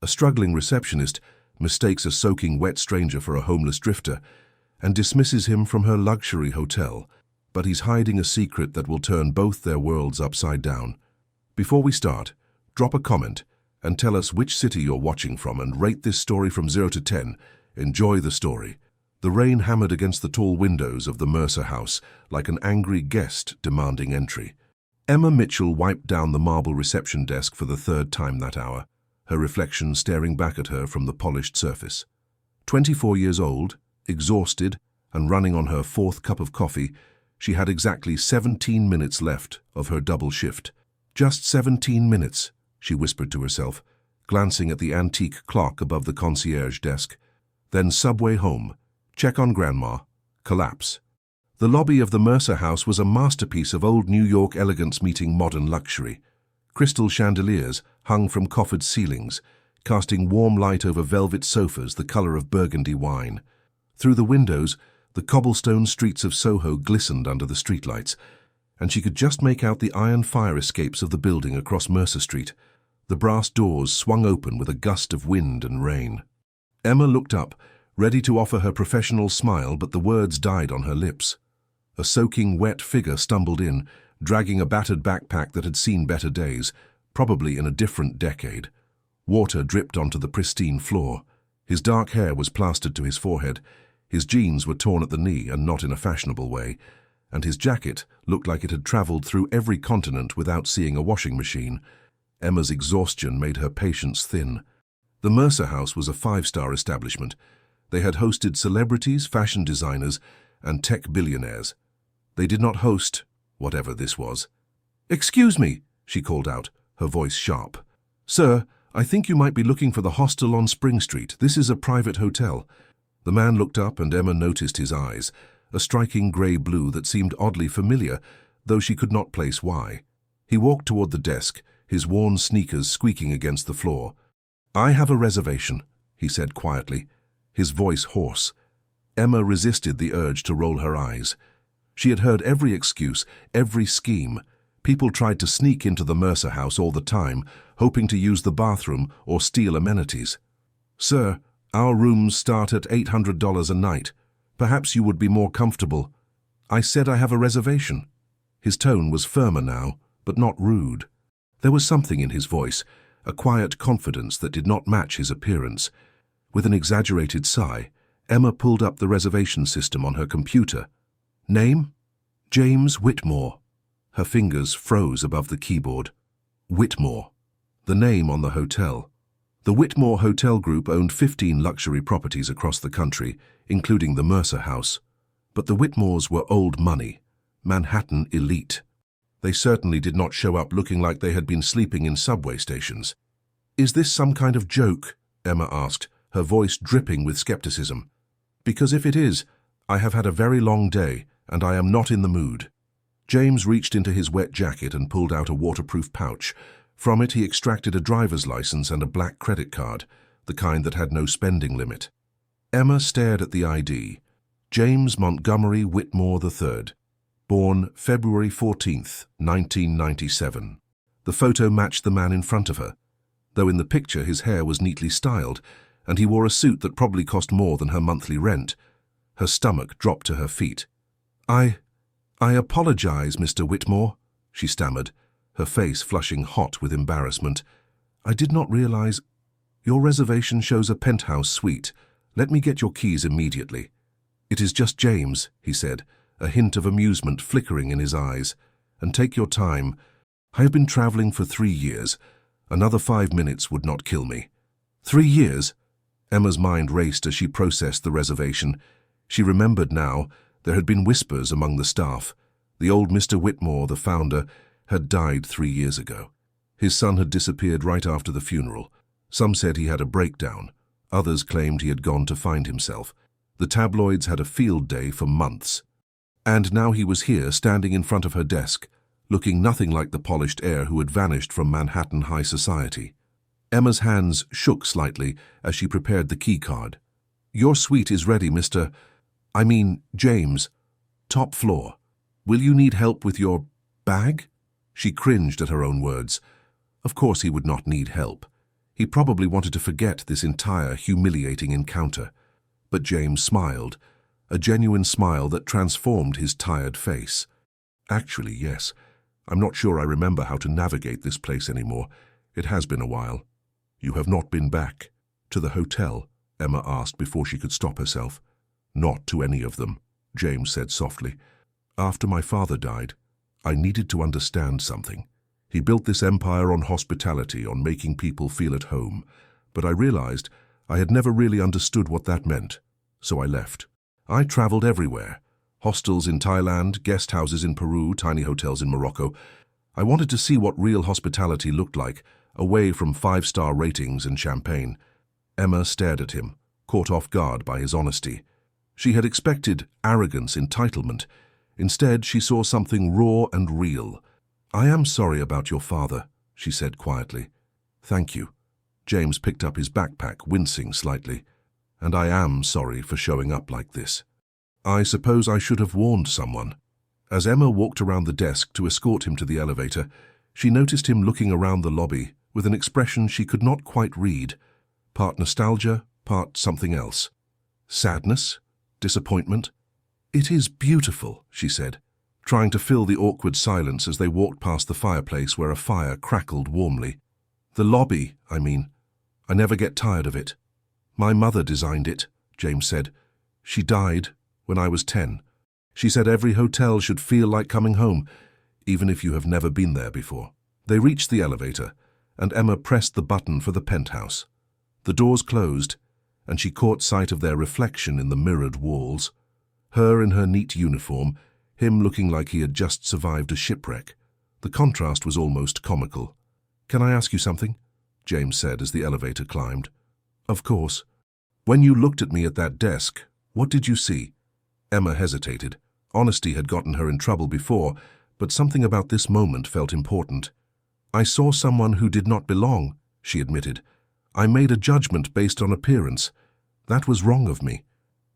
A struggling receptionist mistakes a soaking wet stranger for a homeless drifter and dismisses him from her luxury hotel, but he's hiding a secret that will turn both their worlds upside down. Before we start, drop a comment and tell us which city you're watching from and rate this story from 0 to 10. Enjoy the story. The rain hammered against the tall windows of the Mercer house like an angry guest demanding entry. Emma Mitchell wiped down the marble reception desk for the third time that hour, her reflection staring back at her from the polished surface. 24 years old, exhausted, and running on her fourth cup of coffee, she had exactly 17 minutes left of her double shift. Just 17 minutes, she whispered to herself, glancing at the antique clock above the concierge desk. Then subway home, check on Grandma, collapse. The lobby of the Mercer house was a masterpiece of old New York elegance meeting modern luxury. Crystal chandeliers hung from coffered ceilings, casting warm light over velvet sofas the color of burgundy wine. Through the windows, the cobblestone streets of Soho glistened under the streetlights, and she could just make out the iron fire escapes of the building across Mercer Street. The brass doors swung open with a gust of wind and rain. Emma looked up, ready to offer her professional smile, but the words died on her lips. A soaking wet figure stumbled in, dragging a battered backpack that had seen better days, probably in a different decade. Water dripped onto the pristine floor. His dark hair was plastered to his forehead. His jeans were torn at the knee and not in a fashionable way, and his jacket looked like it had traveled through every continent without seeing a washing machine. Emma's exhaustion made her patience thin. The Mercer house was a five-star establishment. They had hosted celebrities, fashion designers, and tech billionaires. They did not host whatever this was. "Excuse me," she called out, her voice sharp. "Sir, I think you might be looking for the hostel on Spring Street. This is a private hotel." The man looked up and Emma noticed his eyes, a striking grey-blue that seemed oddly familiar, though she could not place why. He walked toward the desk, his worn sneakers squeaking against the floor. "I have a reservation," he said quietly, his voice hoarse. Emma resisted the urge to roll her eyes. She had heard every excuse, every scheme. People tried to sneak into the Mercer house all the time, hoping to use the bathroom or steal amenities. "Sir, our rooms start at $800 a night. Perhaps you would be more comfortable." "I said I have a reservation." His tone was firmer now, but not rude. There was something in his voice, a quiet confidence that did not match his appearance. With an exaggerated sigh, Emma pulled up the reservation system on her computer. Name? James Whitmore. Her fingers froze above the keyboard. Whitmore. The name on the hotel. The Whitmore Hotel Group owned 15 luxury properties across the country, including the Mercer house. But the Whitmores were old money, Manhattan elite. They certainly did not show up looking like they had been sleeping in subway stations. "Is this some kind of joke?" Emma asked, her voice dripping with skepticism. "Because if it is, I have had a very long day, and I am not in the mood." James reached into his wet jacket and pulled out a waterproof pouch. From it he extracted a driver's license and a black credit card, the kind that had no spending limit. Emma stared at the ID. James Montgomery Whitmore III. Born February 14th, 1997. The photo matched the man in front of her, though in the picture his hair was neatly styled, and he wore a suit that probably cost more than her monthly rent. Her stomach dropped to her feet. I apologize, Mr. Whitmore," she stammered, her face flushing hot with embarrassment. "I did not realize. Your reservation shows a penthouse suite. Let me get your keys immediately." "It is just James," he said, a hint of amusement flickering in his eyes. "And take your time. I have been traveling for 3 years. Another 5 minutes would not kill me." 3 years? Emma's mind raced as she processed the reservation. She remembered now there had been whispers among the staff. The old Mr. Whitmore, the founder, had died 3 years ago. His son had disappeared right after the funeral. Some said he had a breakdown. Others claimed he had gone to find himself. The tabloids had a field day for months. And now he was here, standing in front of her desk, looking nothing like the polished heir who had vanished from Manhattan high society. Emma's hands shook slightly as she prepared the key card. "Your suite is ready, James. Top floor. Will you need help with your bag?" She cringed at her own words. Of course he would not need help. He probably wanted to forget this entire humiliating encounter. But James smiled, a genuine smile that transformed his tired face. Actually, yes. I'm not sure I remember how to navigate this place anymore. It has been a while. You have not been back to the hotel? Emma asked before she could stop herself. Not to any of them, James said softly. After my father died, I needed to understand something. He built this empire on hospitality, on making people feel at home, but I realized I had never really understood what that meant, so I left. I traveled everywhere. Hostels in Thailand, guest houses in Peru, tiny hotels in Morocco. I wanted to see what real hospitality looked like, away from five-star ratings and champagne. Emma stared at him, caught off guard by his honesty. She had expected arrogance, entitlement. Instead, she saw something raw and real. I am sorry about your father, she said quietly. Thank you. James picked up his backpack, wincing slightly. And I am sorry for showing up like this. I suppose I should have warned someone. As Emma walked around the desk to escort him to the elevator, she noticed him looking around the lobby with an expression she could not quite read. Part nostalgia, part something else. Sadness? Disappointment? It is beautiful, she said, trying to fill the awkward silence as they walked past the fireplace where a fire crackled warmly. The lobby, I mean. I never get tired of it. My mother designed it, James said. She died when I was 10. She said every hotel should feel like coming home, even if you have never been there before. They reached the elevator, and Emma pressed the button for the penthouse. The doors closed, and she caught sight of their reflection in the mirrored walls. Her in her neat uniform, him looking like he had just survived a shipwreck. The contrast was almost comical. Can I ask you something? James said as the elevator climbed. Of course. When you looked at me at that desk, what did you see? Emma hesitated. Honesty had gotten her in trouble before, but something about this moment felt important. I saw someone who did not belong, she admitted. I made a judgment based on appearance. That was wrong of me.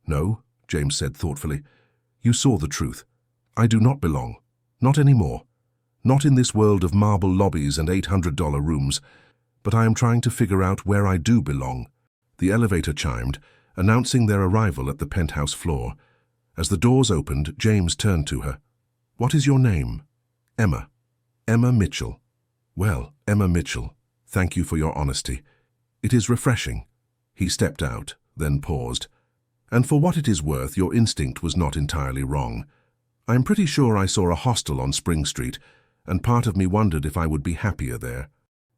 No, James said thoughtfully. You saw the truth. I do not belong. Not anymore. Not in this world of marble lobbies and $800 rooms. But I am trying to figure out where I do belong. The elevator chimed, announcing their arrival at the penthouse floor. As the doors opened, James turned to her. What is your name? Emma. Emma Mitchell. Well, Emma Mitchell, thank you for your honesty. It is refreshing. He stepped out, then paused. And for what it is worth, your instinct was not entirely wrong. I am pretty sure I saw a hostel on Spring Street, and part of me wondered if I would be happier there.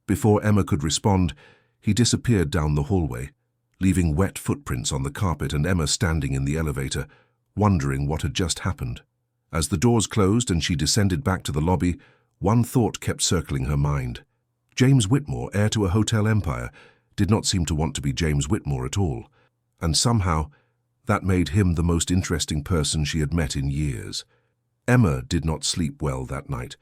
Before Emma could respond, he disappeared down the hallway, leaving wet footprints on the carpet and Emma standing in the elevator, wondering what had just happened. As the doors closed and she descended back to the lobby, one thought kept circling her mind. James Whitmore, heir to a hotel empire, did not seem to want to be James Whitmore at all, and somehow that made him the most interesting person she had met in years. Emma did not sleep well that night.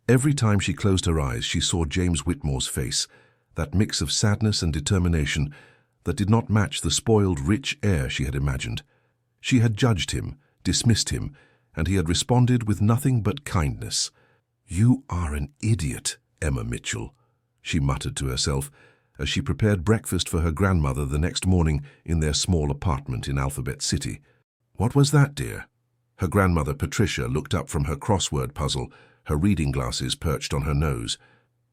Every time she closed her eyes, she saw James Whitmore's face, that mix of sadness and determination that did not match the spoiled, rich heir she had imagined. She had judged him, dismissed him, and he had responded with nothing but kindness. You are an idiot, Emma Mitchell, she muttered to herself as she prepared breakfast for her grandmother the next morning in their small apartment in Alphabet City. What was that, dear? Her grandmother, Patricia, looked up from her crossword puzzle, her reading glasses perched on her nose.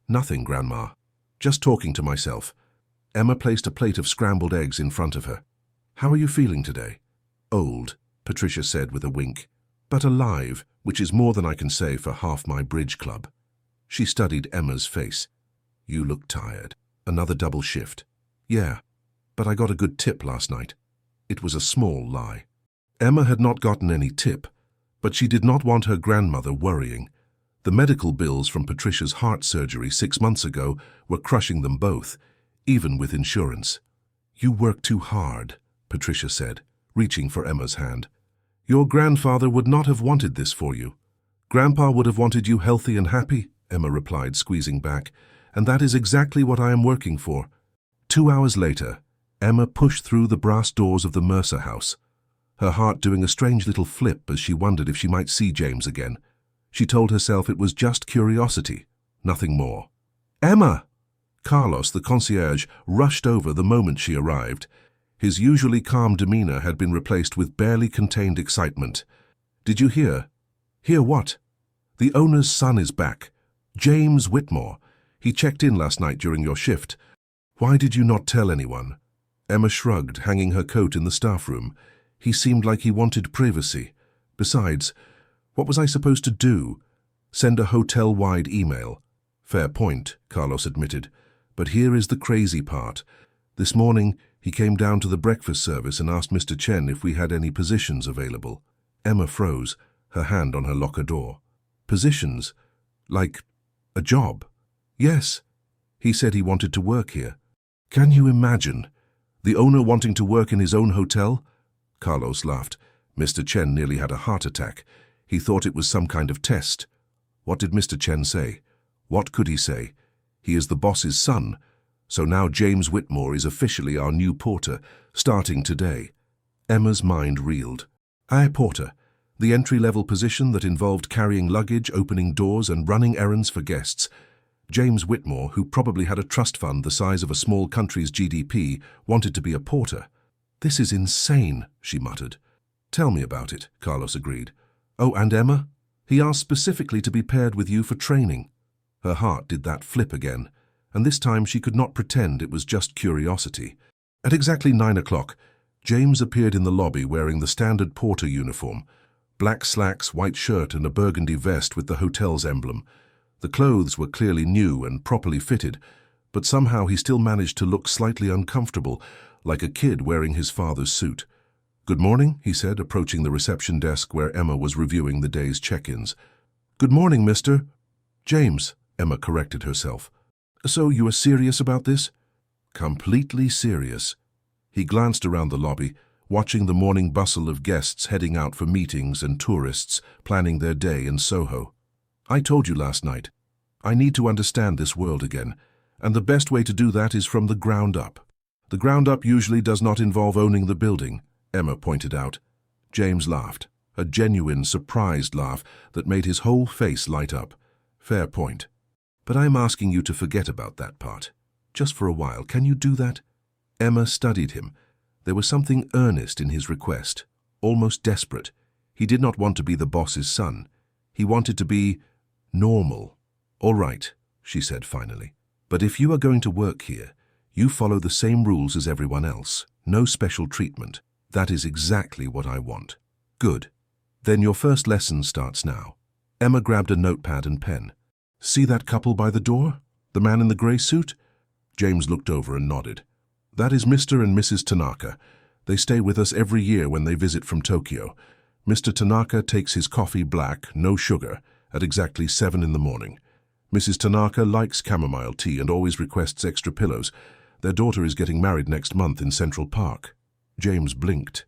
Nothing, Grandma. Just talking to myself. Emma placed a plate of scrambled eggs in front of her. How are you feeling today? Old, Patricia said with a wink, but alive, which is more than I can say for half my bridge club. She studied Emma's face. You look tired. Another double shift. Yeah, but I got a good tip last night. It was a small lie. Emma had not gotten any tip, but she did not want her grandmother worrying. The medical bills from Patricia's heart surgery 6 months ago were crushing them both, even with insurance. You work too hard, Patricia said, reaching for Emma's hand. Your grandfather would not have wanted this for you. Grandpa would have wanted you healthy and happy, Emma replied, squeezing back, and that is exactly what I am working for. 2 hours later, Emma pushed through the brass doors of the Mercer house, her heart doing a strange little flip as she wondered if she might see James again. She told herself it was just curiosity, nothing more. Emma! Carlos, the concierge, rushed over the moment she arrived. His usually calm demeanor had been replaced with barely contained excitement. "Did you hear?" "Hear what?" "The owner's son is back. James Whitmore. He checked in last night during your shift. Why did you not tell anyone?" Emma shrugged, hanging her coat in the staff room. "He seemed like he wanted privacy. Besides, what was I supposed to do? Send a hotel-wide email?" "Fair point," Carlos admitted. "But here is the crazy part. This morning, he came down to the breakfast service and asked Mr. Chen if we had any positions available." Emma froze, her hand on her locker door. "Positions? Like a job?" "Yes. He said he wanted to work here." "Can you imagine? The owner wanting to work in his own hotel?" Carlos laughed. Mr. Chen nearly had a heart attack. He thought it was some kind of test. What did Mr. Chen say? What could he say? He is the boss's son. So now James Whitmore is officially our new porter, starting today. Emma's mind reeled. Aye, porter. The entry-level position that involved carrying luggage, opening doors, and running errands for guests. James Whitmore, who probably had a trust fund the size of a small country's GDP, wanted to be a porter. "This is insane," she muttered. "Tell me about it," Carlos agreed. "Oh, and Emma? He asked specifically to be paired with you for training." Her heart did that flip again, and this time she could not pretend it was just curiosity. At exactly 9 o'clock, James appeared in the lobby wearing the standard porter uniform, black slacks, white shirt, and a burgundy vest with the hotel's emblem. The clothes were clearly new and properly fitted, but somehow he still managed to look slightly uncomfortable, like a kid wearing his father's suit. "Good morning," he said, approaching the reception desk where Emma was reviewing the day's check-ins. "Good morning, Mr. James," Emma corrected herself. "So you are serious about this?" "Completely serious." He glanced around the lobby, watching the morning bustle of guests heading out for meetings and tourists planning their day in Soho. "I told you last night. I need to understand this world again, and the best way to do that is from the ground up. The ground up usually does not involve owning the building," Emma pointed out. James laughed, a genuine, surprised laugh that made his whole face light up. "Fair point. But I'm asking you to forget about that part. Just for a while, can you do that?" Emma studied him. There was something earnest in his request, almost desperate. He did not want to be the boss's son. He wanted to be normal. "All right," she said finally. "But if you are going to work here, you follow the same rules as everyone else. No special treatment. That is exactly what I want." "Good. Then your first lesson starts now." Emma grabbed a notepad and pen. "See that couple by the door? The man in the grey suit?" James looked over and nodded. "That is Mr. and Mrs. Tanaka. They stay with us every year when they visit from Tokyo. Mr. Tanaka takes his coffee black, no sugar, at exactly 7 in the morning. Mrs. Tanaka likes chamomile tea and always requests extra pillows. Their daughter is getting married next month in Central Park." James blinked.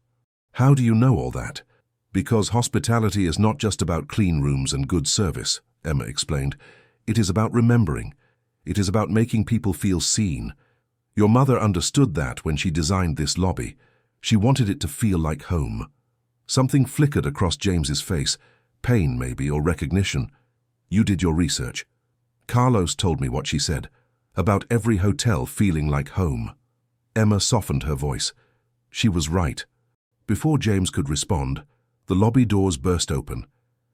"How do you know all that?" "Because hospitality is not just about clean rooms and good service," Emma explained. "It is about remembering. It is about making people feel seen. Your mother understood that when she designed this lobby. She wanted it to feel like home." Something flickered across James's face. Pain, maybe, or recognition. "You did your research." "Carlos told me what she said, about every hotel feeling like home." Emma softened her voice. She was right. Before James could respond, the lobby doors burst open,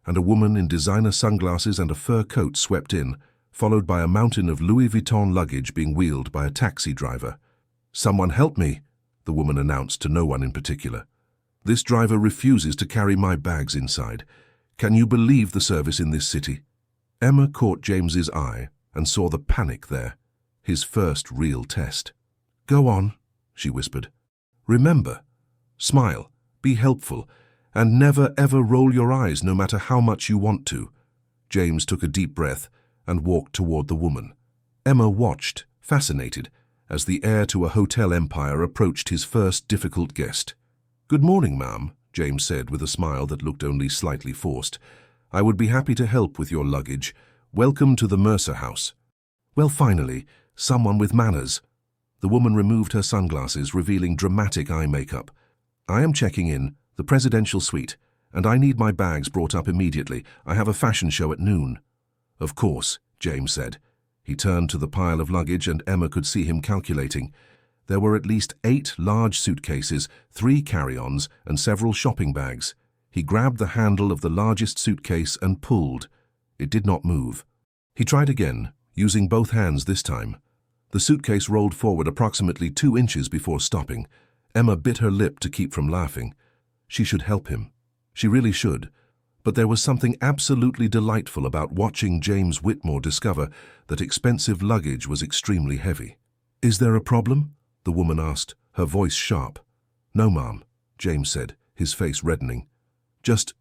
and a woman in designer sunglasses and a fur coat swept in, followed by a mountain of Louis Vuitton luggage being wheeled by a taxi driver. "Someone help me," the woman announced to no one in particular. "This driver refuses to carry my bags inside. Can you believe the service in this city?" Emma caught James's eye and saw the panic there, his first real test. "Go on," she whispered. "Remember, smile, be helpful, and never ever roll your eyes no matter how much you want to." James took a deep breath and walked toward the woman. Emma watched, fascinated, as the heir to a hotel empire approached his first difficult guest. "Good morning, ma'am," James said with a smile that looked only slightly forced. "I would be happy to help with your luggage. Welcome to the Mercer house." "Well, finally, someone with manners." The woman removed her sunglasses, revealing dramatic eye makeup. "I am checking in, the presidential suite, and I need my bags brought up immediately. I have a fashion show at noon." "Of course," James said. He turned to the pile of luggage and Emma could see him calculating. There were at least 8 large suitcases, 3 carry-ons, and several shopping bags. He grabbed the handle of the largest suitcase and pulled. It did not move. He tried again, using both hands this time. The suitcase rolled forward approximately 2 inches before stopping. Emma bit her lip to keep from laughing. She should help him. She really should. But there was something absolutely delightful about watching James Whitmore discover that expensive luggage was extremely heavy. "Is there a problem?" the woman asked, her voice sharp. "No, ma'am," James said, his face reddening. "Just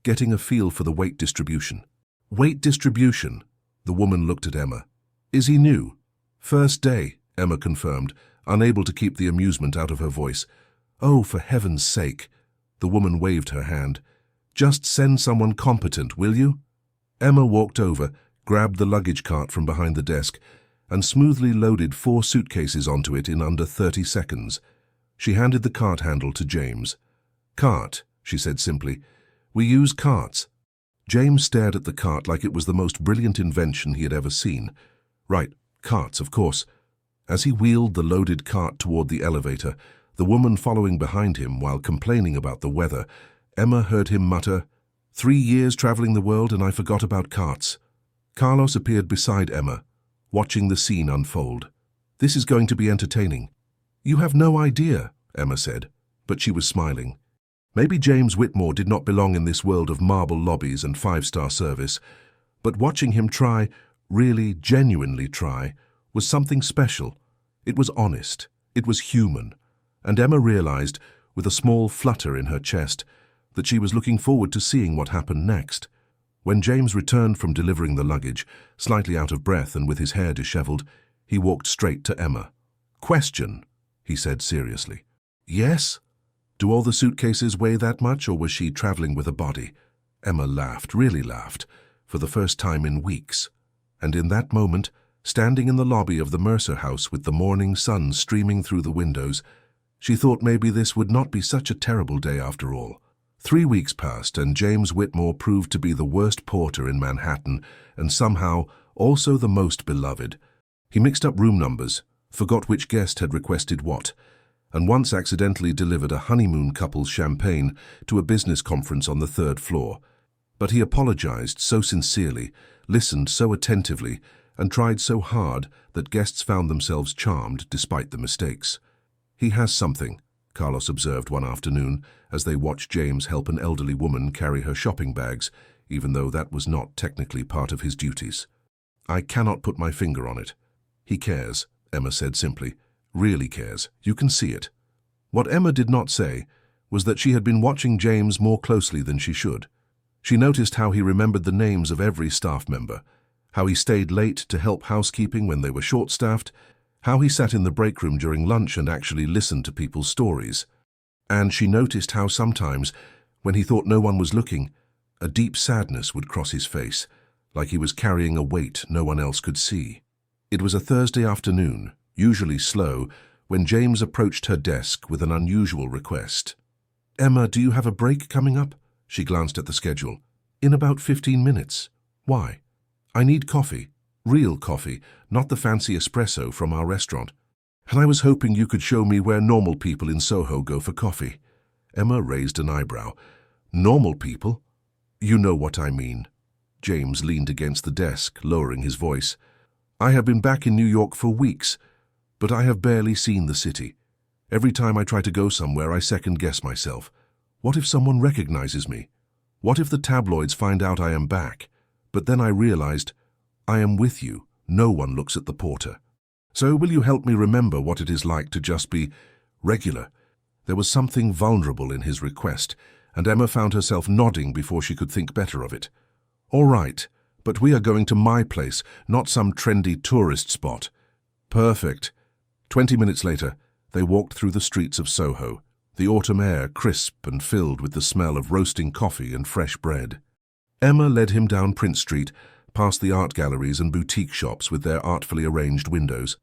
getting a feel for the weight distribution." "Weight distribution?" The woman looked at Emma. "Is he new?" "First day," Emma confirmed, unable to keep the amusement out of her voice. "Oh, for heaven's sake." The woman waved her hand. "Just send someone competent, will you?" Emma walked over, grabbed the luggage cart from behind the desk, and smoothly loaded 4 suitcases onto it in under 30 seconds. She handed the cart handle to James. "Cart," she said simply. "We use carts." James stared at the cart like it was the most brilliant invention he had ever seen. Right, carts, of course. As he wheeled the loaded cart toward the elevator, the woman following behind him while complaining about the weather, Emma heard him mutter, "3 years traveling the world and I forgot about carts." Carlos appeared beside Emma, watching the scene unfold. "This is going to be entertaining." "You have no idea," Emma said, but she was smiling. Maybe James Whitmore did not belong in this world of marble lobbies and 5-star service, but watching him try, really genuinely try, was something special. It was honest, it was human, and Emma realized, with a small flutter in her chest, that she was looking forward to seeing what happened next. When James returned from delivering the luggage, slightly out of breath and with his hair disheveled, he walked straight to Emma. "Question," he said seriously. "Yes? Do all the suitcases weigh that much, or was she traveling with a body?" Emma laughed, really laughed, for the first time in weeks. And in that moment, standing in the lobby of the Mercer house with the morning sun streaming through the windows, she thought maybe this would not be such a terrible day after all. 3 weeks passed, and James Whitmore proved to be the worst porter in Manhattan, and somehow also the most beloved. He mixed up room numbers, forgot which guest had requested what, and once accidentally delivered a honeymoon couple's champagne to a business conference on the 3rd floor. But he apologized so sincerely, listened so attentively, and tried so hard that guests found themselves charmed despite the mistakes. "He has something," Carlos observed one afternoon as they watched James help an elderly woman carry her shopping bags, even though that was not technically part of his duties. "I cannot put my finger on it." "He cares," Emma said simply. "Really cares. You can see it." What Emma did not say was that she had been watching James more closely than she should. She noticed how he remembered the names of every staff member, how he stayed late to help housekeeping when they were short-staffed, how he sat in the break room during lunch and actually listened to people's stories. And she noticed how sometimes, when he thought no one was looking, a deep sadness would cross his face, like he was carrying a weight no one else could see. It was a Thursday afternoon, usually slow, when James approached her desk with an unusual request. "Emma, do you have a break coming up?" She glanced at the schedule. "In about 15 minutes. Why?" "I need coffee. Real coffee, not the fancy espresso from our restaurant. And I was hoping you could show me where normal people in Soho go for coffee." Emma raised an eyebrow. "Normal people?" "You know what I mean." James leaned against the desk, lowering his voice. "I have been back in New York for weeks, but I have barely seen the city. Every time I try to go somewhere, I second-guess myself. What if someone recognizes me? What if the tabloids find out I am back? But then I realized, I am with you. No one looks at the porter. So will you help me remember what it is like to just be regular?" There was something vulnerable in his request, and Emma found herself nodding before she could think better of it. "All right, but we are going to my place, not some trendy tourist spot." "Perfect." 20 minutes later, they walked through the streets of Soho, the autumn air crisp and filled with the smell of roasting coffee and fresh bread. Emma led him down Prince Street, past the art galleries and boutique shops with their artfully arranged windows.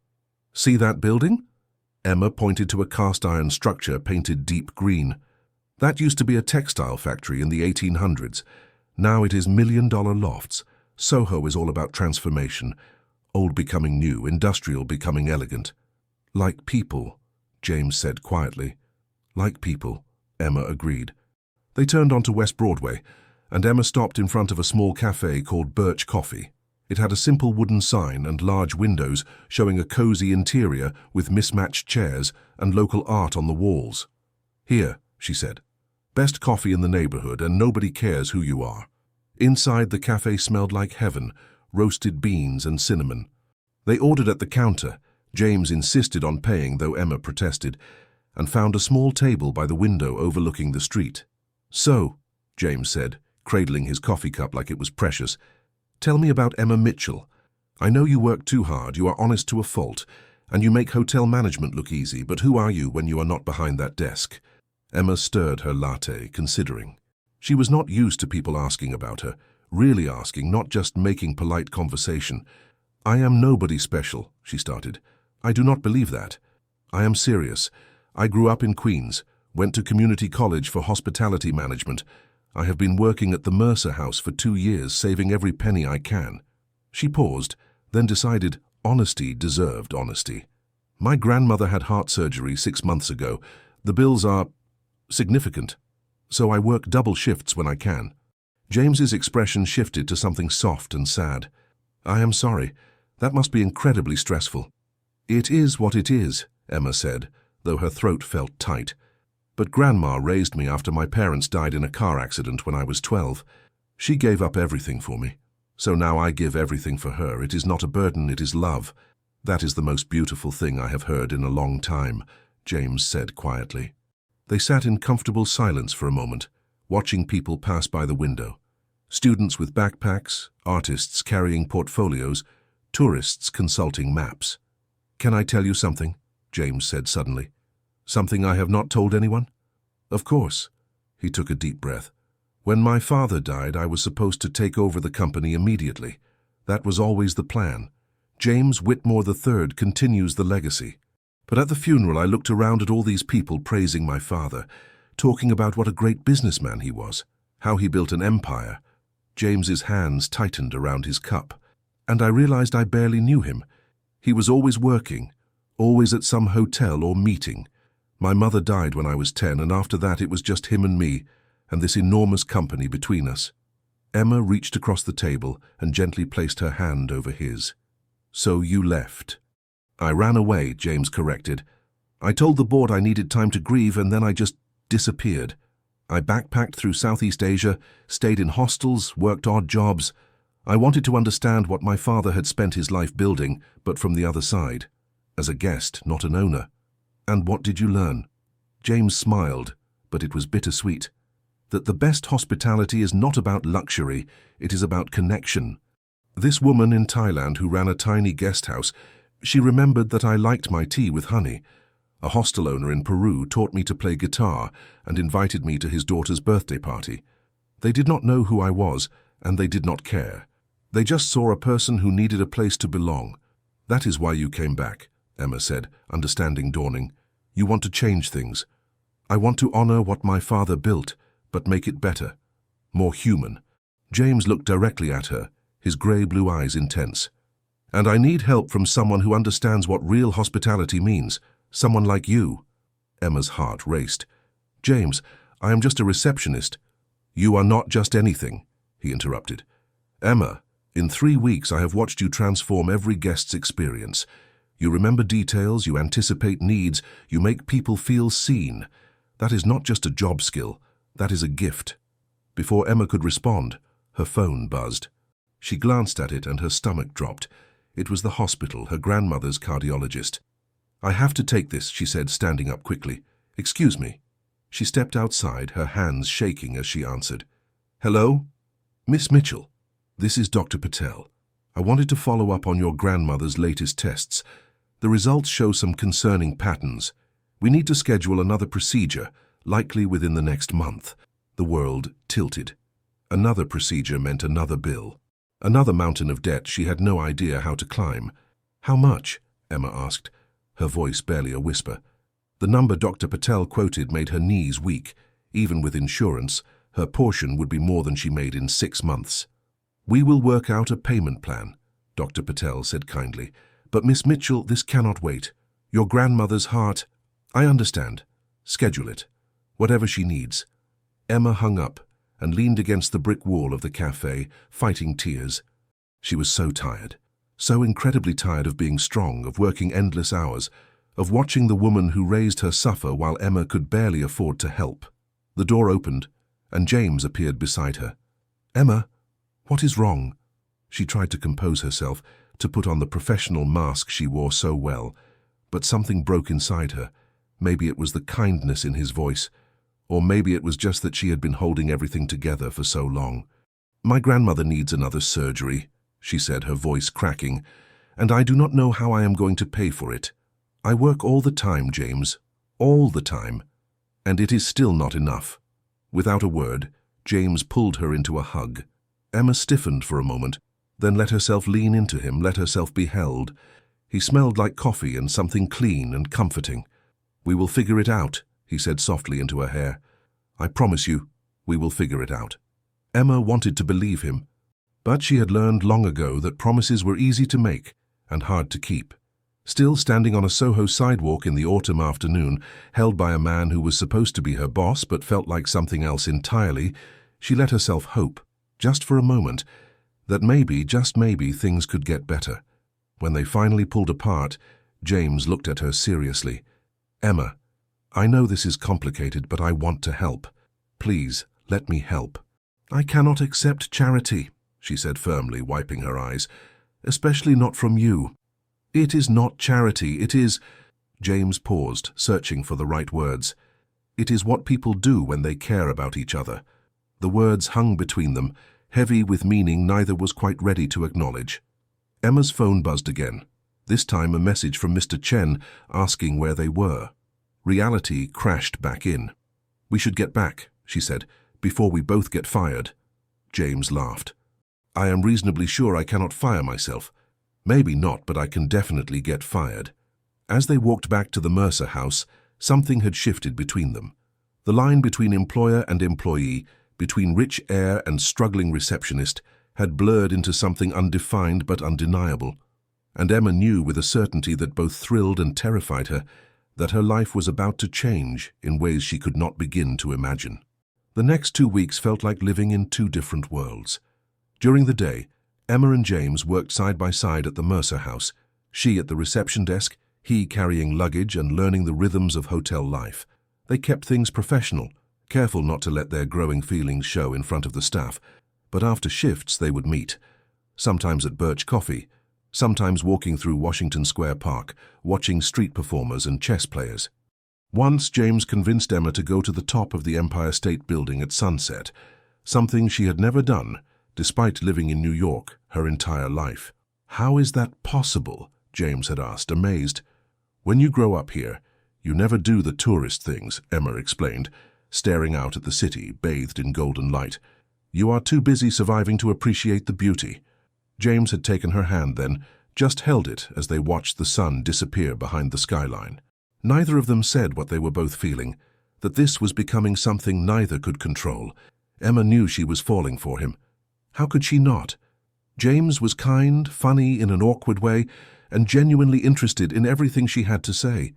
"See that building?" Emma pointed to a cast-iron structure painted deep green. "That used to be a textile factory in the 1800s. Now it is million-dollar lofts. Soho is all about transformation. Old becoming new, industrial becoming elegant. Like people, James said quietly. Like people, Emma agreed. They turned onto West Broadway, and Emma stopped in front of a small cafe called Birch Coffee. It had a simple wooden sign and large windows showing a cozy interior with mismatched chairs and local art on the walls. "Here," she said. "Best coffee in the neighborhood, and nobody cares who you are." Inside, the cafe smelled like heaven, roasted beans and cinnamon. They ordered at the counter. James insisted on paying, though Emma protested, and found a small table by the window overlooking the street. "So," James said, cradling his coffee cup like it was precious, "tell me about Emma Mitchell. I know you work too hard, you are honest to a fault, and you make hotel management look easy, but who are you when you are not behind that desk?" Emma stirred her latte, considering. She was not used to people asking about her, really asking, not just making polite conversation. "I am nobody special," she started. "I do not believe that. I am serious. I grew up in Queens, went to community college for hospitality management. I have been working at the Mercer House for 2 years, saving every penny I can." She paused, then decided honesty deserved honesty. "My grandmother had heart surgery 6 months ago. The bills are significant, so I work double shifts when I can." James's expression shifted to something soft and sad. "I am sorry. That must be incredibly stressful." "It is what it is," Emma said, though her throat felt tight. "But Grandma raised me after my parents died in a car accident when I was 12. She gave up everything for me. So now I give everything for her. It is not a burden, it is love. That is the most beautiful thing I have heard in a long time," James said quietly. They sat in comfortable silence for a moment, watching people pass by the window. Students with backpacks, artists carrying portfolios, tourists consulting maps. "Can I tell you something?" James said suddenly. "Something I have not told anyone?" "Of course." He took a deep breath. "When my father died, I was supposed to take over the company immediately. That was always the plan. James Whitmore III continues the legacy. But at the funeral, I looked around at all these people praising my father, talking about what a great businessman he was, how he built an empire." James's hands tightened around his cup. "And I realized I barely knew him. He was always working, always at some hotel or meeting. My mother died when I was 10, and after that it was just him and me, and this enormous company between us." Emma reached across the table and gently placed her hand over his. "So you left." "I ran away," James corrected. "I told the board I needed time to grieve, and then I just disappeared. I backpacked through Southeast Asia, stayed in hostels, worked odd jobs. I wanted to understand what my father had spent his life building, but from the other side, as a guest, not an owner." "And what did you learn?" James smiled, but it was bittersweet. "That the best hospitality is not about luxury, it is about connection. This woman in Thailand who ran a tiny guest house, she remembered that I liked my tea with honey. A hostel owner in Peru taught me to play guitar and invited me to his daughter's birthday party. They did not know who I was, and they did not care. They just saw a person who needed a place to belong. That is why you came back," Emma said, understanding dawning. "You want to change things. I want to honor what my father built, but make it better, more human." James looked directly at her, his grey-blue eyes intense. "And I need help from someone who understands what real hospitality means, someone like you." Emma's heart raced. "James, I am just a receptionist." "You are not just anything," he interrupted. "Emma, in 3 weeks I have watched you transform every guest's experience. You remember details, you anticipate needs, you make people feel seen. That is not just a job skill, that is a gift." Before Emma could respond, her phone buzzed. She glanced at it and her stomach dropped. It was the hospital, her grandmother's cardiologist. "I have to take this," she said, standing up quickly. "Excuse me." She stepped outside, her hands shaking as she answered. "Hello? Miss Mitchell, this is Dr. Patel. I wanted to follow up on your grandmother's latest tests. The results show some concerning patterns. We need to schedule another procedure, likely within the next month." The world tilted. Another procedure meant another bill. Another mountain of debt she had no idea how to climb. "How much?" Emma asked, her voice barely a whisper. The number Dr. Patel quoted made her knees weak. Even with insurance, her portion would be more than she made in 6 months. "We will work out a payment plan," Dr. Patel said kindly. "But Miss Mitchell, this cannot wait. Your grandmother's heart—" "I understand. Schedule it. Whatever she needs." Emma hung up and leaned against the brick wall of the cafe, fighting tears. She was so tired, so incredibly tired of being strong, of working endless hours, of watching the woman who raised her suffer while Emma could barely afford to help. The door opened, and James appeared beside her. "Emma, what is wrong?" She tried to compose herself, to put on the professional mask she wore so well, but something broke inside her. Maybe it was the kindness in his voice, or maybe it was just that she had been holding everything together for so long. "My grandmother needs another surgery," she said, her voice cracking, "and I do not know how I am going to pay for it. I work all the time, James, all the time, and it is still not enough." Without a word, James pulled her into a hug. Emma stiffened for a moment, then let herself lean into him, let herself be held. He smelled like coffee and something clean and comforting. "We will figure it out," he said softly into her hair. "I promise you, we will figure it out." Emma wanted to believe him, but she had learned long ago that promises were easy to make and hard to keep. Still standing on a Soho sidewalk in the autumn afternoon, held by a man who was supposed to be her boss but felt like something else entirely, she let herself hope, just for a moment, that maybe, just maybe, things could get better. When they finally pulled apart, James looked at her seriously. "Emma, I know this is complicated, but I want to help. Please, let me help." "I cannot accept charity," she said firmly, wiping her eyes, "especially not from you." "It is not charity, it is—" James paused, searching for the right words. "It is what people do when they care about each other." The words hung between them, heavy with meaning neither was quite ready to acknowledge. Emma's phone buzzed again, this time a message from Mr. Chen asking where they were. Reality crashed back in. "We should get back," she said, "before we both get fired." James laughed. "I am reasonably sure I cannot fire myself. Maybe not, but I can definitely get fired." As they walked back to the Mercer house, something had shifted between them. The line between employer and employee, between rich heir and struggling receptionist, had blurred into something undefined but undeniable. And Emma knew with a certainty that both thrilled and terrified her that her life was about to change in ways she could not begin to imagine. The next 2 weeks felt like living in two different worlds. During the day, Emma and James worked side by side at the Mercer house, she at the reception desk, he carrying luggage and learning the rhythms of hotel life. They kept things professional, careful not to let their growing feelings show in front of the staff, but after shifts they would meet, sometimes at Birch Coffee, sometimes walking through Washington Square Park, watching street performers and chess players. Once James convinced Emma to go to the top of the Empire State Building at sunset, something she had never done, despite living in New York her entire life. "How is that possible?" James had asked, amazed. "When you grow up here, you never do the tourist things," Emma explained, staring out at the city bathed in golden light. "You are too busy surviving to appreciate the beauty." James had taken her hand then, just held it as they watched the sun disappear behind the skyline. Neither of them said what they were both feeling, that this was becoming something neither could control. Emma knew she was falling for him. How could she not? James was kind, funny in an awkward way, and genuinely interested in everything she had to say.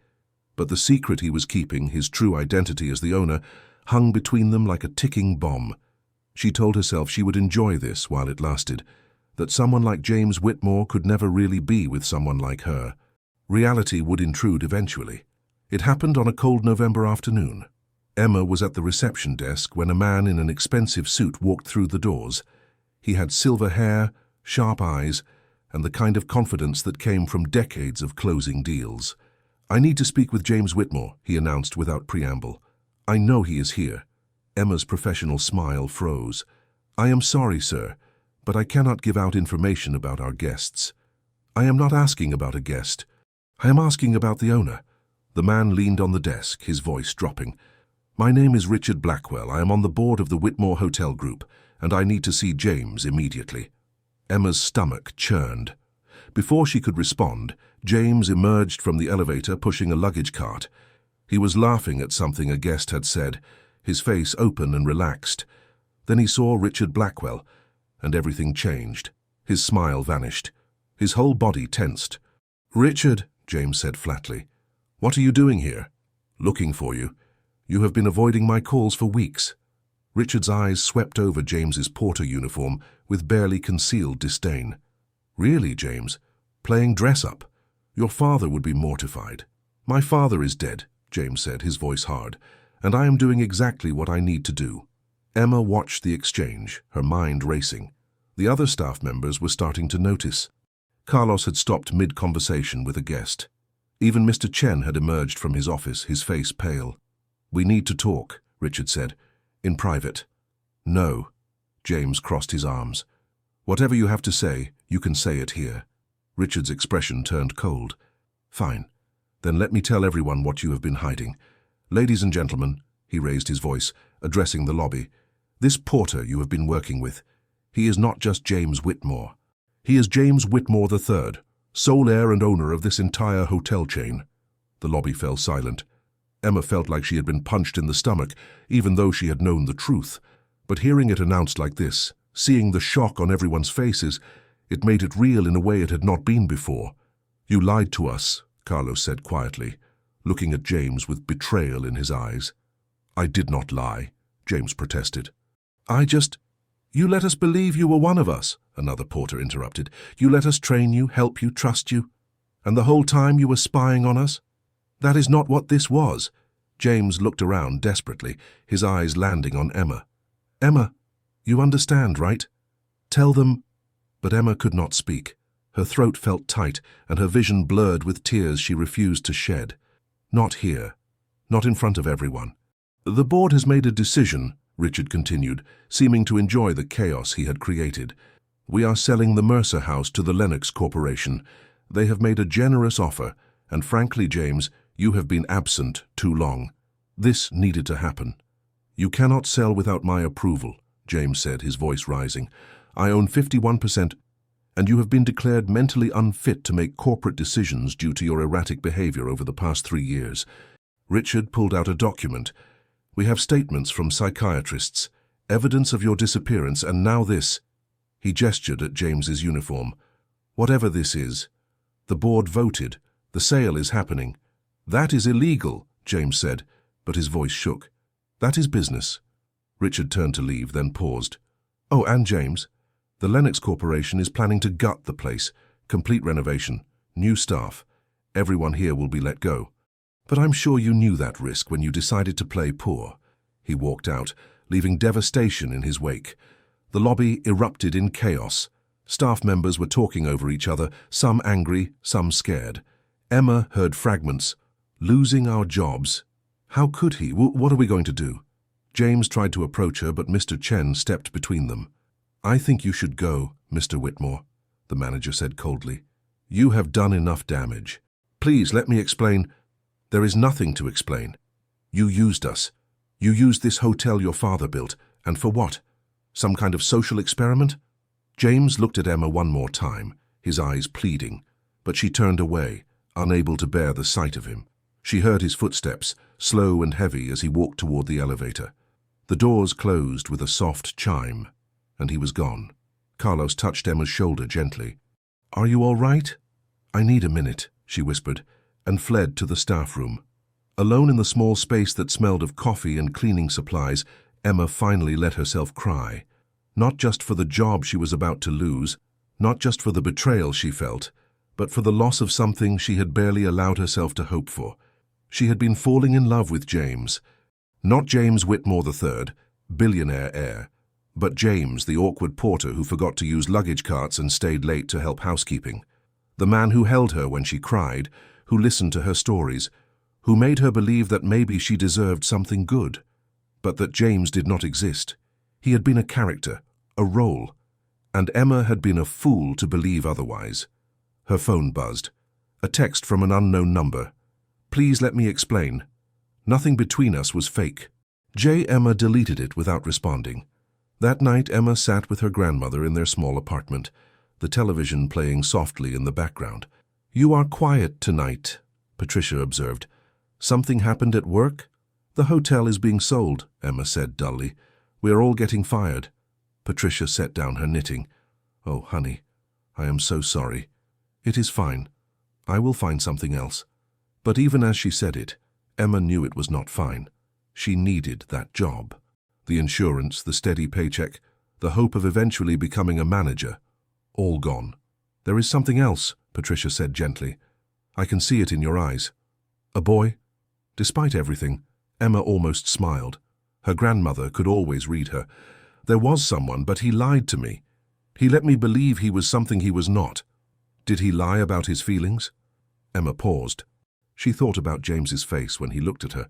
But the secret he was keeping, his true identity as the owner, hung between them like a ticking bomb. She told herself she would enjoy this while it lasted, that someone like James Whitmore could never really be with someone like her. Reality would intrude eventually. It happened on a cold November afternoon. Emma was at the reception desk when a man in an expensive suit walked through the doors. He had silver hair, sharp eyes, and the kind of confidence that came from decades of closing deals. "I need to speak with James Whitmore," he announced without preamble. "I know he is here." Emma's professional smile froze. "I am sorry, sir, but I cannot give out information about our guests." "I am not asking about a guest. I am asking about the owner." The man leaned on the desk, his voice dropping. "My name is Richard Blackwell. I am on the board of the Whitmore Hotel Group, and I need to see James immediately." Emma's stomach churned. Before she could respond, James emerged from the elevator pushing a luggage cart. He was laughing at something a guest had said, his face open and relaxed. Then he saw Richard Blackwell, and everything changed. His smile vanished. His whole body tensed. "Richard," James said flatly, "what are you doing here?" "Looking for you. You have been avoiding my calls for weeks." Richard's eyes swept over James's porter uniform with barely concealed disdain. "Really, James? Playing dress-up? Your father would be mortified." "My father is dead," James said, his voice hard, "and I am doing exactly what I need to do." Emma watched the exchange, her mind racing. The other staff members were starting to notice. Carlos had stopped mid-conversation with a guest. Even Mr. Chen had emerged from his office, his face pale. "We need to talk," Richard said. "In private." "No." James crossed his arms. "Whatever you have to say, you can say it here." Richard's expression turned cold. "Fine. Then let me tell everyone what you have been hiding. Ladies and gentlemen," he raised his voice, addressing the lobby, "this porter you have been working with, he is not just James Whitmore. He is James Whitmore III, sole heir and owner of this entire hotel chain." The lobby fell silent. Emma felt like she had been punched in the stomach, even though she had known the truth. But hearing it announced like this, seeing the shock on everyone's faces, it made it real in a way it had not been before. "You lied to us," Carlos said quietly, looking at James with betrayal in his eyes. "I did not lie," James protested. "You let us believe you were one of us," another porter interrupted. "You let us train you, help you, trust you. And the whole time you were spying on us? That is not what this was." James looked around desperately, his eyes landing on Emma. "Emma, you understand, right? Tell them—" But Emma could not speak. Her throat felt tight, and her vision blurred with tears she refused to shed. "Not here. Not in front of everyone. The board has made a decision," Richard continued, seeming to enjoy the chaos he had created. "We are selling the Mercer House to the Lennox Corporation. They have made a generous offer, and frankly, James, you have been absent too long. This needed to happen." "You cannot sell without my approval," James said, his voice rising. "I own 51%, and you have been declared mentally unfit to make corporate decisions due to your erratic behavior over the past 3 years." Richard pulled out a document. "We have statements from psychiatrists, evidence of your disappearance, and now this." He gestured at James's uniform. "Whatever this is, the board voted. The sale is happening." "That is illegal," James said, but his voice shook. "That is business." Richard turned to leave, then paused. "Oh, and James, the Lennox Corporation is planning to gut the place. Complete renovation, new staff. Everyone here will be let go. But I'm sure you knew that risk when you decided to play poor." He walked out, leaving devastation in his wake. The lobby erupted in chaos. Staff members were talking over each other, some angry, some scared. Emma heard fragments. "Losing our jobs. How could he? What are we going to do?" James tried to approach her, but Mr. Chen stepped between them. "I think you should go, Mr. Whitmore," the manager said coldly. "You have done enough damage. Please let me explain." "There is nothing to explain. You used us. You used this hotel your father built. And for what? Some kind of social experiment?" James looked at Emma one more time, his eyes pleading, but she turned away, unable to bear the sight of him. She heard his footsteps, slow and heavy, as he walked toward the elevator. The doors closed with a soft chime, and he was gone. Carlos touched Emma's shoulder gently. "Are you all right?" "I need a minute," she whispered, and fled to the staff room. Alone in the small space that smelled of coffee and cleaning supplies, Emma finally let herself cry. Not just for the job she was about to lose, not just for the betrayal she felt, but for the loss of something she had barely allowed herself to hope for. She had been falling in love with James. Not James Whitmore III, billionaire heir, but James, the awkward porter who forgot to use luggage carts and stayed late to help housekeeping. The man who held her when she cried, who listened to her stories, who made her believe that maybe she deserved something good, but that James did not exist. He had been a character, a role, and Emma had been a fool to believe otherwise. Her phone buzzed. A text from an unknown number. "Please let me explain. Nothing between us was fake." Emma deleted it without responding. That night, Emma sat with her grandmother in their small apartment, the television playing softly in the background. "You are quiet tonight," Patricia observed. "Something happened at work?" "The hotel is being sold," Emma said dully. "We are all getting fired." Patricia set down her knitting. "Oh, honey, I am so sorry." It is fine. I will find something else. But even as she said it, Emma knew it was not fine. She needed that job. The insurance, the steady paycheck, the hope of eventually becoming a manager, all gone. There is something else, Patricia said gently. I can see it in your eyes. A boy? Despite everything, Emma almost smiled. Her grandmother could always read her. There was someone, but he lied to me. He let me believe he was something he was not. Did he lie about his feelings? Emma paused. She thought about James's face when he looked at her,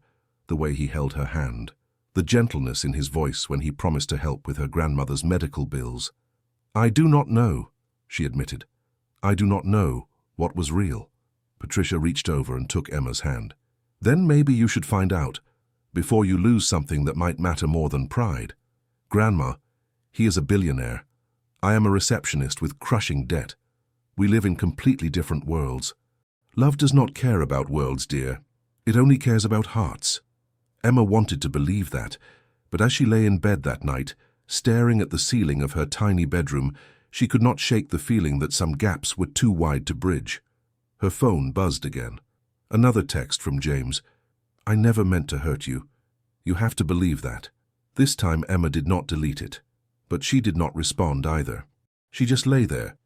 the way he held her hand, the gentleness in his voice when he promised to help with her grandmother's medical bills. I do not know, she admitted. I do not know what was real. Patricia reached over and took Emma's hand. Then maybe you should find out, before you lose something that might matter more than pride. Grandma, he is a billionaire. I am a receptionist with crushing debt. We live in completely different worlds. Love does not care about worlds, dear. It only cares about hearts. Emma wanted to believe that, but as she lay in bed that night, staring at the ceiling of her tiny bedroom, she could not shake the feeling that some gaps were too wide to bridge. Her phone buzzed again. Another text from James. I never meant to hurt you. You have to believe that. This time Emma did not delete it, but she did not respond either. She just lay there,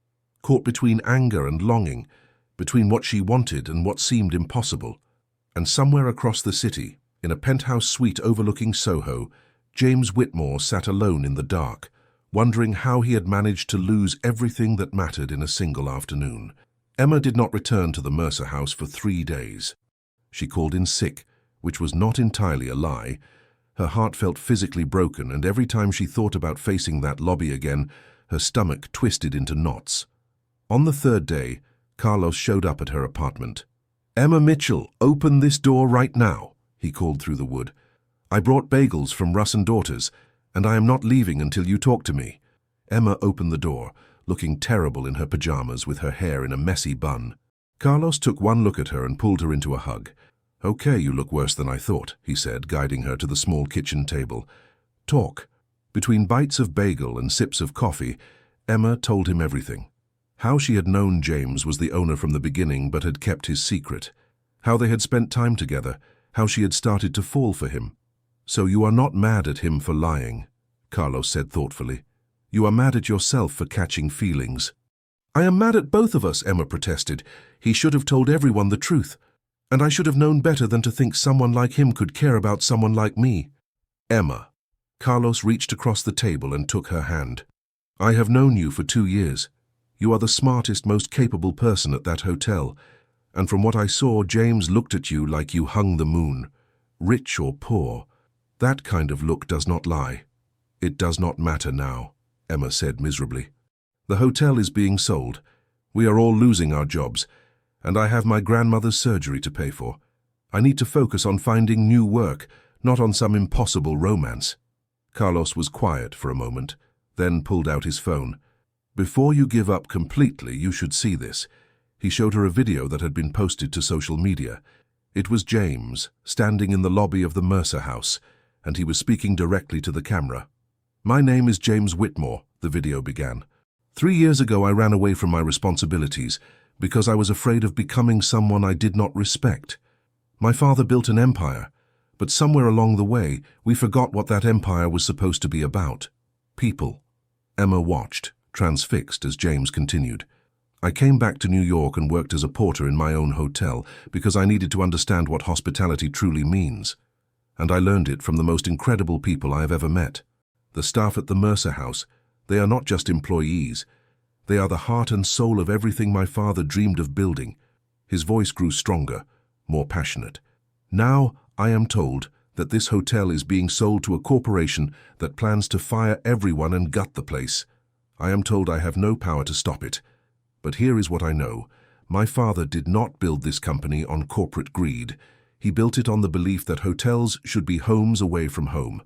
caught between anger and longing, between what she wanted and what seemed impossible. And somewhere across the city, in a penthouse suite overlooking Soho, James Whitmore sat alone in the dark, wondering how he had managed to lose everything that mattered in a single afternoon. Emma did not return to the Mercer house for 3 days. She called in sick, which was not entirely a lie. Her heart felt physically broken, and every time she thought about facing that lobby again, her stomach twisted into knots. On the 3rd day, Carlos showed up at her apartment. Emma Mitchell, open this door right now, he called through the wood. I brought bagels from Russ and Daughters, and I am not leaving until you talk to me. Emma opened the door, looking terrible in her pajamas with her hair in a messy bun. Carlos took one look at her and pulled her into a hug. Okay, you look worse than I thought, he said, guiding her to the small kitchen table. Talk. Between bites of bagel and sips of coffee, Emma told him everything. How she had known James was the owner from the beginning but had kept his secret. How they had spent time together. How she had started to fall for him. So you are not mad at him for lying, Carlos said thoughtfully. You are mad at yourself for catching feelings. I am mad at both of us, Emma protested. He should have told everyone the truth. And I should have known better than to think someone like him could care about someone like me. Emma. Carlos reached across the table and took her hand. I have known you for 2 years. You are the smartest, most capable person at that hotel. And from what I saw, James looked at you like you hung the moon. Rich or poor. That kind of look does not lie. It does not matter now, Emma said miserably. The hotel is being sold. We are all losing our jobs. And I have my grandmother's surgery to pay for. I need to focus on finding new work, not on some impossible romance. Carlos was quiet for a moment, then pulled out his phone. Before you give up completely, you should see this. He showed her a video that had been posted to social media. It was James, standing in the lobby of the Mercer house, and he was speaking directly to the camera. My name is James Whitmore, the video began. 3 years ago I ran away from my responsibilities, because I was afraid of becoming someone I did not respect. My father built an empire, but somewhere along the way, we forgot what that empire was supposed to be about. People. Emma watched, transfixed as James continued. I came back to New York and worked as a porter in my own hotel because I needed to understand what hospitality truly means. And I learned it from the most incredible people I have ever met. The staff at the Mercer house, they are not just employees. They are the heart and soul of everything my father dreamed of building. His voice grew stronger, more passionate. Now I am told that this hotel is being sold to a corporation that plans to fire everyone and gut the place. I am told I have no power to stop it. But here is what I know. My father did not build this company on corporate greed. He built it on the belief that hotels should be homes away from home.